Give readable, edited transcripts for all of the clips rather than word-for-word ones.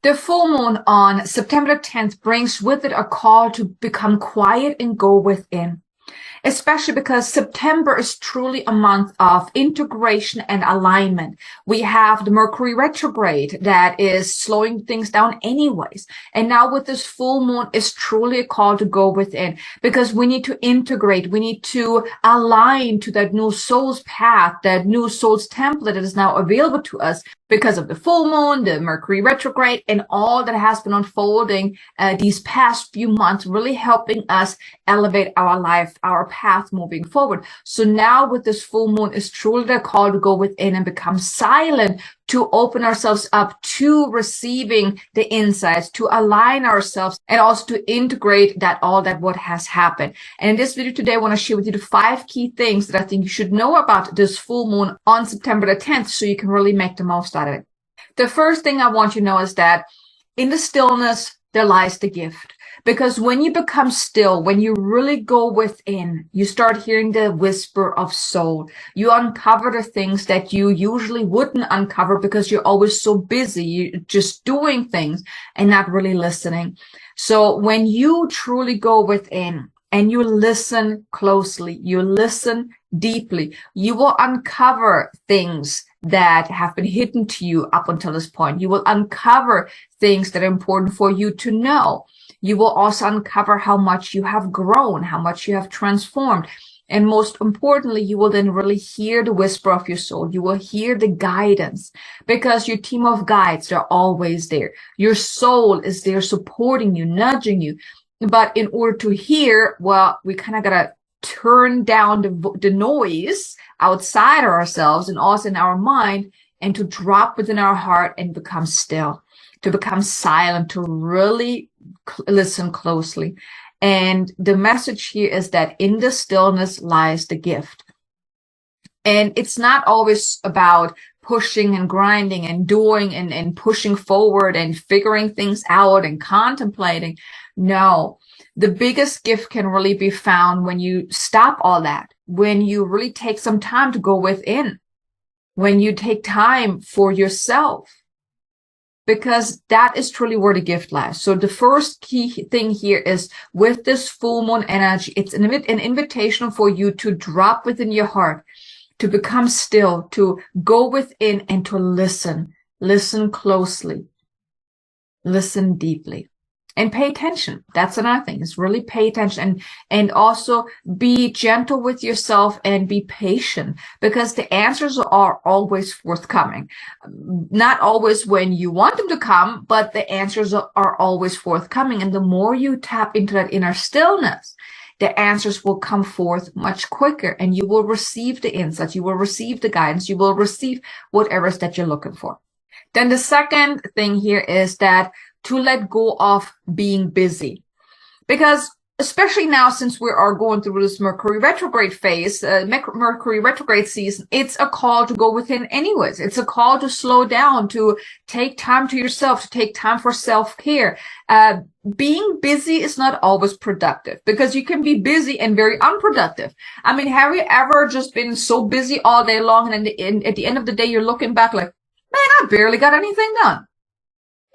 The full moon on September 10th brings with it a call to become quiet and go within, especially because September is truly a month of integration and alignment. We have the Mercury retrograde that is slowing things down anyways. And now with this full moon is truly a call to go within, because we need to integrate. We need to align to that new soul's path, that new soul's template that is now available to us because of the full moon, the Mercury retrograde, and all that has been unfolding these past few months, really helping us elevate our life, our path moving forward. So now with this full moon is truly the call to go within and become silent, to open ourselves up to receiving the insights, to align ourselves, and also to integrate that all that what has happened. And in this video today, I want to share with you the 5 key things that I think you should know about this full moon on September the 10th so you can really make the most out of it. The first thing I want you to know is that in the stillness, there lies the gift. Because when you become still, when you really go within, you start hearing the whisper of soul. You uncover the things that you usually wouldn't uncover because you're always so busy, you're just doing things and not really listening. So when you truly go within and you listen closely, you listen deeply, you will uncover things that have been hidden to you up until this point. You will uncover things that are important for you to know. You will also uncover how much you have grown, how much you have transformed. And most importantly, you will then really hear the whisper of your soul. You will hear the guidance, because your team of guides, they're always there. Your soul is there supporting you, nudging you. But in order to hear, well, we kind of got to turn down the noise outside ourselves and also in our mind, and to drop within our heart and become still, to become silent, to really listen closely. And the message here is that in the stillness lies the gift. And it's not always about pushing and grinding and doing and pushing forward and figuring things out and contemplating. No, the biggest gift can really be found when you stop all that, when you really take some time to go within, when you take time for yourself, because that is truly where the gift lies. So the first key thing here is, with this full moon energy, it's an invitation for you to drop within your heart, to become still, to go within and to listen. Listen closely. Listen deeply. And pay attention. That's another thing, is really pay attention, and also be gentle with yourself and be patient, because the answers are always forthcoming. Not always when you want them to come, but the answers are always forthcoming. And the more you tap into that inner stillness, the answers will come forth much quicker, and you will receive the insights, you will receive the guidance, you will receive whatever it is that you're looking for. Then the second thing here is that to let go of being busy. Because especially now, since we are going through this Mercury retrograde phase, Mercury retrograde season, it's a call to go within anyways. It's a call to slow down, to take time to yourself, to take time for self-care. Being busy is not always productive, because you can be busy and very unproductive. I mean, have you ever just been so busy all day long, and at the end of the day, you're looking back like, man, I barely got anything done.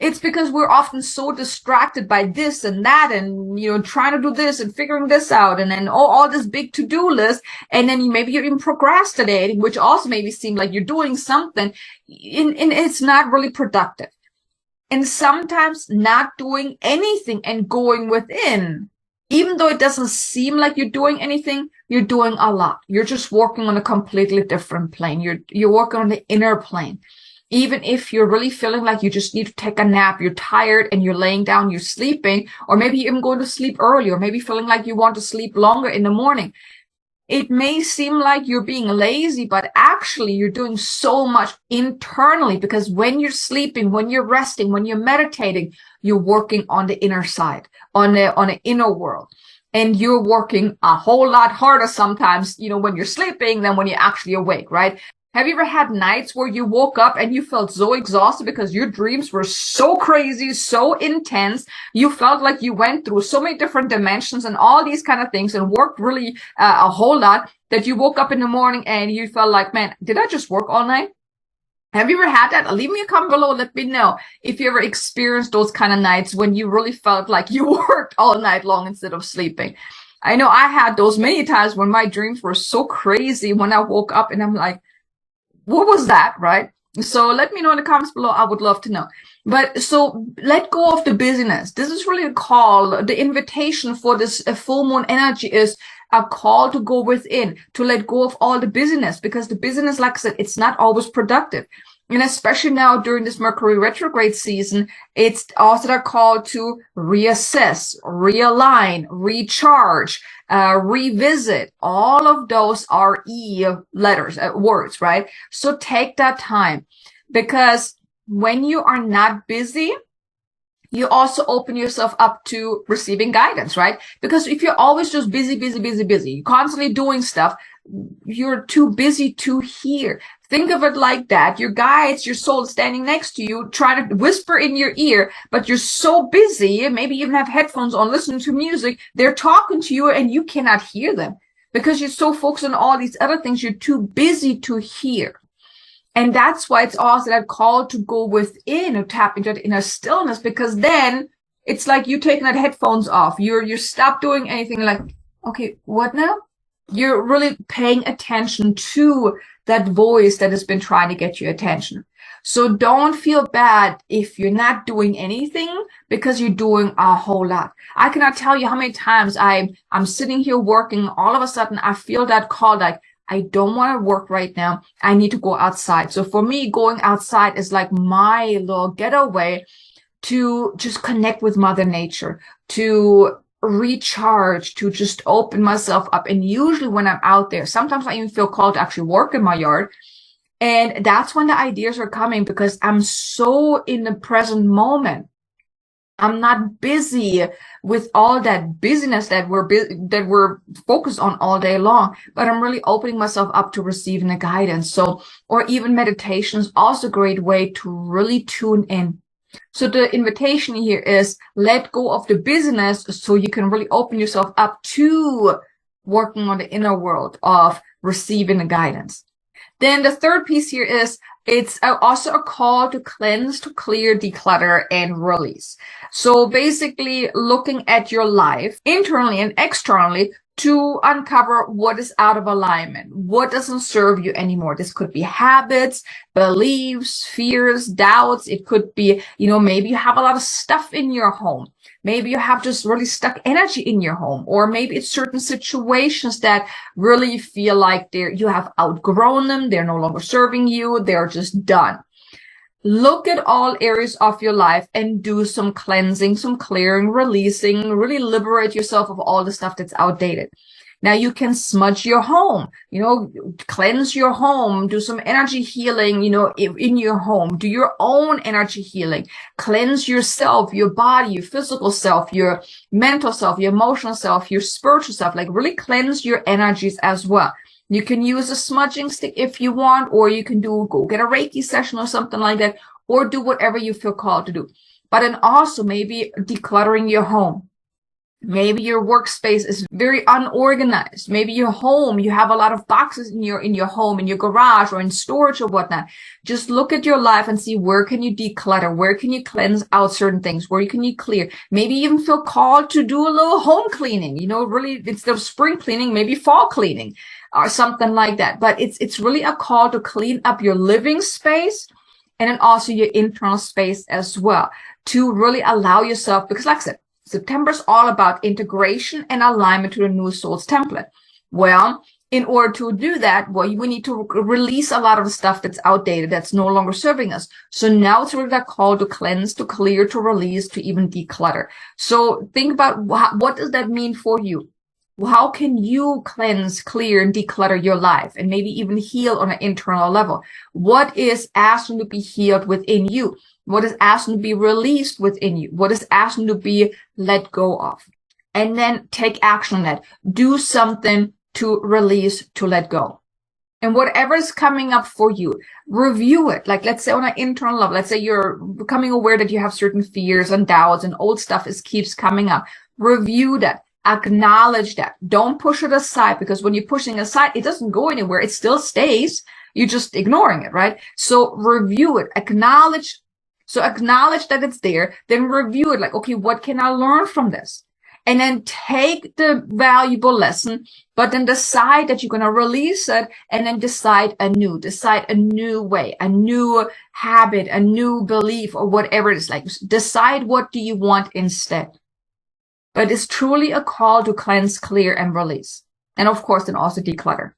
It's because we're often so distracted by this and that, and, you know, trying to do this and figuring this out, and then all this big to-do list. And then maybe you're even procrastinating, which also maybe seems like you're doing something, and it's not really productive. And sometimes not doing anything and going within, even though it doesn't seem like you're doing anything, you're doing a lot. You're just working on a completely different plane. You're working on the inner plane. Even if you're really feeling like you just need to take a nap, you're tired and you're laying down, you're sleeping, or maybe you're even going to sleep early, or maybe feeling like you want to sleep longer in the morning. It may seem like you're being lazy, but actually you're doing so much internally, because when you're sleeping, when you're resting, when you're meditating, you're working on the inner side, on the inner world. And you're working a whole lot harder sometimes, you know, when you're sleeping than when you're actually awake, right? Have you ever had nights where you woke up and you felt so exhausted because your dreams were so crazy, so intense? You felt like you went through so many different dimensions and all these kind of things and worked really a whole lot, that you woke up in the morning and you felt like, man, did I just work all night? Have you ever had that? Leave me a comment below. Let me know if you ever experienced those kind of nights when you really felt like you worked all night long instead of sleeping. I know I had those many times when my dreams were so crazy when I woke up and I'm like, what was that, right? So let me know in the comments below. I would love to know. But so let go of the busyness. This is really a call. The invitation for this full moon energy is a call to go within, to let go of all the busyness, because the busyness, like I said, it's not always productive. And especially now during this Mercury retrograde season, it's also a call to reassess, realign, recharge, revisit. All of those are E letters, words, right? So take that time, because when you are not busy, you also open yourself up to receiving guidance, right? Because if you're always just busy, you're constantly doing stuff, you're too busy to hear. Think of it like that. Your guides, your soul standing next to you, trying to whisper in your ear, but you're so busy, maybe even have headphones on, listening to music. They're talking to you and you cannot hear them because you're so focused on all these other things. You're too busy to hear. And that's why it's also that call to go within, to tap into that inner stillness, because then it's like you taking that headphones off. You stop doing anything, like, okay, what now? You're really paying attention to that voice that has been trying to get your attention. So don't feel bad if you're not doing anything, because you're doing a whole lot. I cannot tell you how many times I'm sitting here working. All of a sudden I feel that call, like, I don't want to work right now. I need to go outside. So for me, going outside is like my little getaway to just connect with Mother Nature, to recharge, to just open myself up. And usually when I'm out there, sometimes I even feel called to actually work in my yard. And that's when the ideas are coming, because I'm so in the present moment. I'm not busy with all that busyness that we're focused on all day long, but I'm really opening myself up to receiving the guidance. So, or even meditation is also a great way to really tune in. So the invitation here is let go of the busyness so you can really open yourself up to working on the inner world of receiving the guidance. Then the third piece here is it's also a call to cleanse, to clear, declutter, and release. So basically looking at your life internally and externally to uncover what is out of alignment, what doesn't serve you anymore. This could be habits, beliefs, fears, doubts. It could be, maybe you have a lot of stuff in your home. Maybe you have just really stuck energy in your home, or maybe it's certain situations that really feel like you have outgrown them. They're no longer serving you. They're just done. Look at all areas of your life and do some cleansing, some clearing, releasing, really liberate yourself of all the stuff that's outdated. Now you can smudge your home, cleanse your home, do some energy healing, in your home, do your own energy healing, cleanse yourself, your body, your physical self, your mental self, your emotional self, your spiritual self, like really cleanse your energies as well. You can use a smudging stick if you want, or you can go get a Reiki session or something like that, or do whatever you feel called to do. But then also maybe decluttering your home. Maybe your workspace is very unorganized. Maybe your home, you have a lot of boxes in your home, in your garage, or in storage or whatnot. Just look at your life and see where can you declutter, where can you cleanse out certain things, where can you clear. Maybe even feel called to do a little home cleaning, really instead of spring cleaning, maybe fall cleaning or something like that. But it's really a call to clean up your living space and then also your internal space as well, to really allow yourself, because like I said, September is all about integration and alignment to the new soul's template. Well, in order to do that, we need to release a lot of the stuff that's outdated, that's no longer serving us. So now it's really that call to cleanse, to clear, to release, to even declutter. So think about what does that mean for you? How can you cleanse, clear, and declutter your life, and maybe even heal on an internal level? What is asking to be healed within you? What is asking to be released within you? What is asking to be let go of? And then take action on that. Do something to release, to let go. And whatever is coming up for you, review it. Like, let's say on an internal level, let's say you're becoming aware that you have certain fears and doubts and old stuff keeps coming up. Review that. Acknowledge that. Don't push it aside, because when you're pushing aside, it doesn't go anywhere. It still stays. You're just ignoring it, right? So review it, acknowledge. So acknowledge that it's there, then review it like, okay, what can I learn from this? And then take the valuable lesson, but then decide that you're going to release it, and then decide a new way, a new habit, a new belief, or whatever it is. Like, decide what do you want instead. But it's truly a call to cleanse, clear, and release. And of course, then also declutter.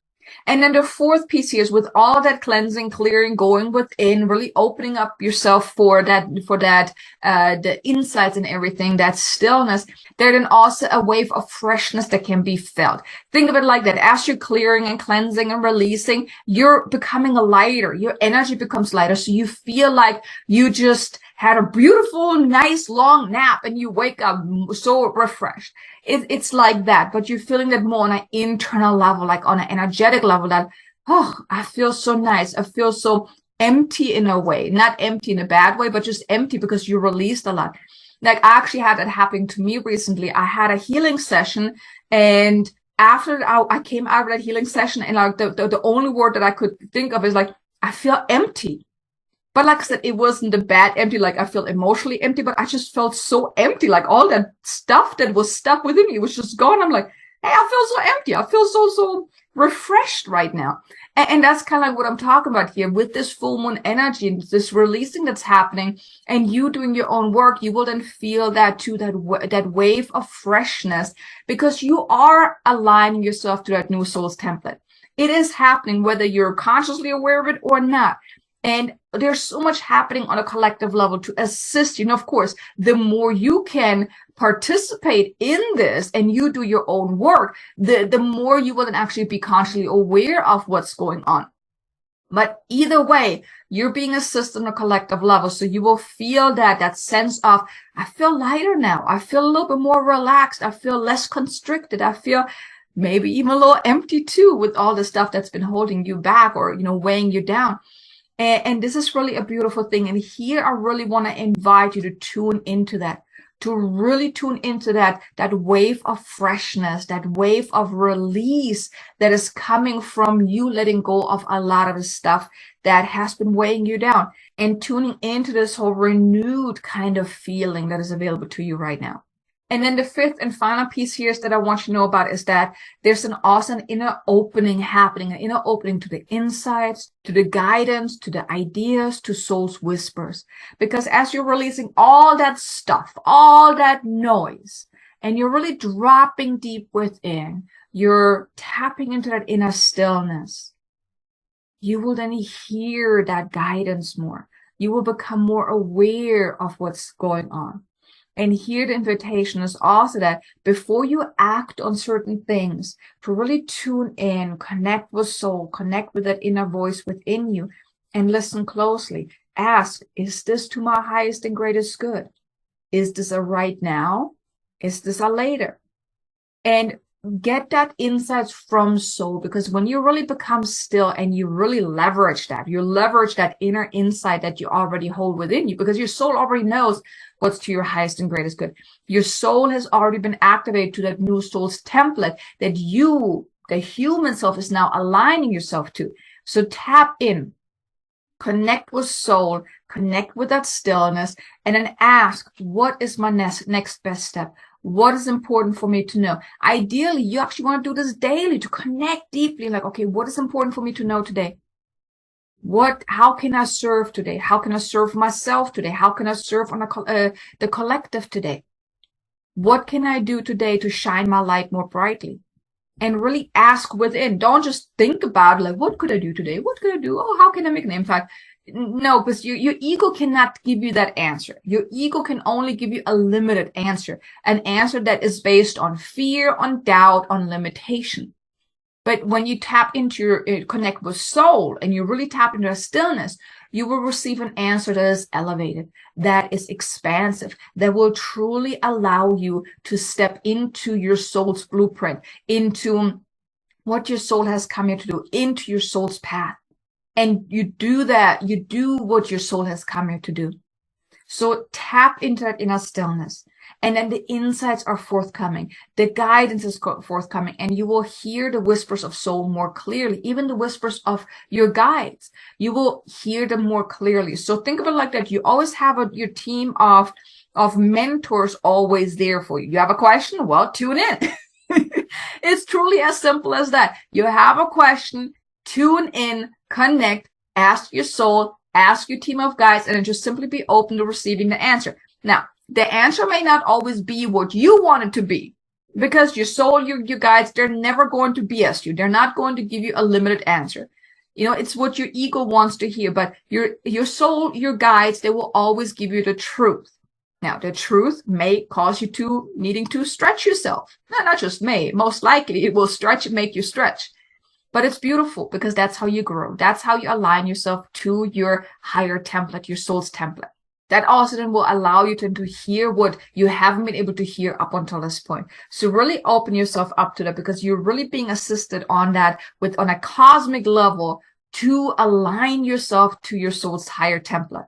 And then the fourth piece here is, with all that cleansing, clearing, going within, really opening up yourself for the insights and everything, that stillness, there's then also a wave of freshness that can be felt. Think of it like that. As you're clearing and cleansing and releasing, you're becoming lighter. Your energy becomes lighter. So you feel like you just had a beautiful, nice, long nap, and you wake up so refreshed. It's like that, but you're feeling that more on an internal level, like on an energetic level, that, oh, I feel so nice. I feel so empty in a way, not empty in a bad way, but just empty because you released a lot. Like, I actually had that happen to me recently. I had a healing session, and after I came out of that healing session, and like the only word that I could think of is like, I feel empty. But like I said, it wasn't a bad empty, like I feel emotionally empty, but I just felt so empty. Like, all that stuff that was stuck within me was just gone. I'm like, hey, I feel so empty. I feel so refreshed right now. And that's kind of like what I'm talking about here with this full moon energy and this releasing that's happening, and you doing your own work. You will then feel that too, that wave of freshness, because you are aligning yourself to that new soul's template. It is happening whether you're consciously aware of it or not. And there's so much happening on a collective level to assist you. And of course, the more you can participate in this and you do your own work, the more you will then actually be consciously aware of what's going on. But either way, you're being assisted on a collective level. So you will feel that sense of, I feel lighter now. I feel a little bit more relaxed. I feel less constricted. I feel maybe even a little empty too, with all the stuff that's been holding you back or, weighing you down. And this is really a beautiful thing. And here I really want to invite you to tune into that, to really tune into that wave of freshness, that wave of release that is coming from you letting go of a lot of the stuff that has been weighing you down, and tuning into this whole renewed kind of feeling that is available to you right now. And then the fifth and final piece here is that I want you to know about is that there's an awesome inner opening happening, an inner opening to the insights, to the guidance, to the ideas, to soul's whispers. Because as you're releasing all that stuff, all that noise, and you're really dropping deep within, you're tapping into that inner stillness, you will then hear that guidance more. You will become more aware of what's going on. And here the invitation is also that before you act on certain things, to really tune in, connect with soul, connect with that inner voice within you, and listen closely. Ask, is this to my highest and greatest good? Is this a right now? Is this a later? And get that insights from soul, because when you really become still and you really leverage that inner insight that you already hold within you, because your soul already knows what's to your highest and greatest good. Your soul has already been activated to that new soul's template that you, the human self, is now aligning yourself to. So tap in, connect with soul, connect with that stillness, and then ask, what is my next best step? What is important for me to know? Ideally, you actually want to do this daily to connect deeply. Like, okay, what is important for me to know today? How can I serve today? How can I serve myself today? How can I serve on the collective today? What can I do today to shine my light more brightly? And really ask within. Don't just think about like, what could I do today? What could I do? Oh, how can I make an impact? No, because your ego cannot give you that answer. Your ego can only give you a limited answer, an answer that is based on fear, on doubt, on limitation. But when you tap into your connect with soul and you really tap into a stillness, you will receive an answer that is elevated, that is expansive, that will truly allow you to step into your soul's blueprint, into what your soul has come here to do, into your soul's path. And you do that, you do what your soul has come here to do. So tap into that inner stillness. And then the insights are forthcoming. The guidance is forthcoming. And you will hear the whispers of soul more clearly. Even the whispers of your guides. You will hear them more clearly. So think of it like that. You always have your team of mentors always there for you. You have a question? Well, tune in. It's truly as simple as that. You have a question, tune in, connect, ask your soul, ask your team of guides, and then just simply be open to receiving the answer. Now, the answer may not always be what you want it to be, because your soul, your guides, they're never going to BS you. They're not going to give you a limited answer. You know, it's what your ego wants to hear, but your soul, your guides, they will always give you the truth. Now, the truth may cause you to needing to stretch yourself. No, not just may. Most likely, it will make you stretch. But it's beautiful because that's how you grow. That's how you align yourself to your higher template, your soul's template. That also then will allow you to hear what you haven't been able to hear up until this point. So really open yourself up to that, because you're really being assisted on that on a cosmic level to align yourself to your soul's higher template.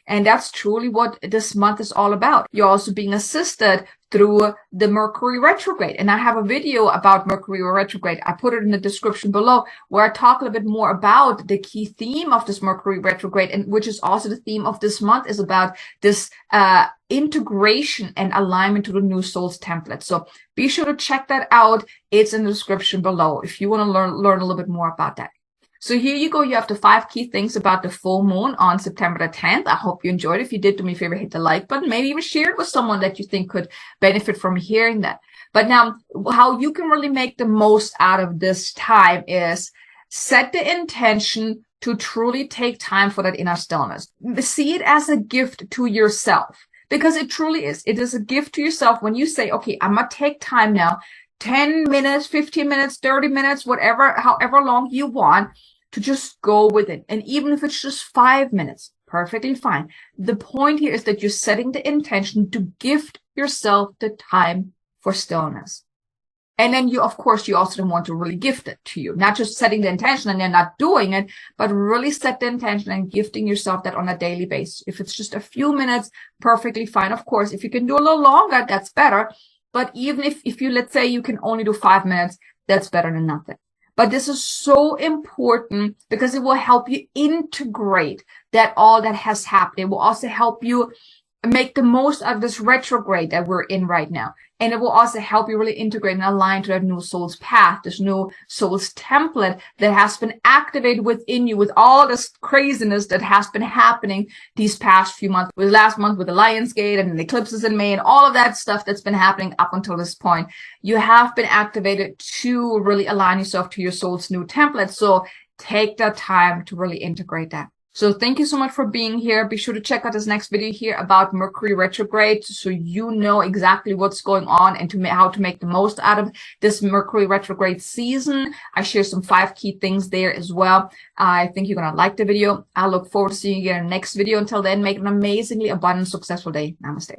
And that's truly what this month is all about. You're also being assisted through the Mercury retrograde. And I have a video about Mercury retrograde. I put it in the description below, where I talk a little bit more about the key theme of this Mercury retrograde, and which is also the theme of this month, is about this integration and alignment to the new soul's template. So be sure to check that out. It's in the description below if you want to learn a little bit more about that. So here you go. You have the 5 key things about the full moon on September the 10th. I hope you enjoyed it. If you did, do me a favor, hit the like button. Maybe even share it with someone that you think could benefit from hearing that. But now, how you can really make the most out of this time is set the intention to truly take time for that inner stillness. See it as a gift to yourself, because it truly is. It is a gift to yourself when you say, okay, I'm going to take time now, 10 minutes, 15 minutes, 30 minutes, however long you want, to just go with it. And even if it's just 5 minutes, perfectly fine. The point here is that you're setting the intention to gift yourself the time for stillness. And then you, of course, you also don't want to really gift it to you, not just setting the intention and then not doing it, but really set the intention and gifting yourself that on a daily basis. If it's just a few minutes, perfectly fine. Of course, if you can do a little longer, that's better. But even if you, let's say you can only do 5 minutes, that's better than nothing. But this is so important because it will help you integrate all that has happened. It will also help you make the most of this retrograde that we're in right now. And it will also help you really integrate and align to that new soul's path, this new soul's template that has been activated within you with all this craziness that has been happening these past few months. With last month with the Lionsgate and the eclipses in May and all of that stuff that's been happening up until this point. You have been activated to really align yourself to your soul's new template. So take that time to really integrate that. So thank you so much for being here. Be sure to check out this next video here about Mercury retrograde, so you know exactly what's going on and how to make the most out of this Mercury retrograde season. I share some 5 key things there as well. I think you're going to like the video. I look forward to seeing you again in the next video. Until then, make an amazingly abundant, successful day. Namaste.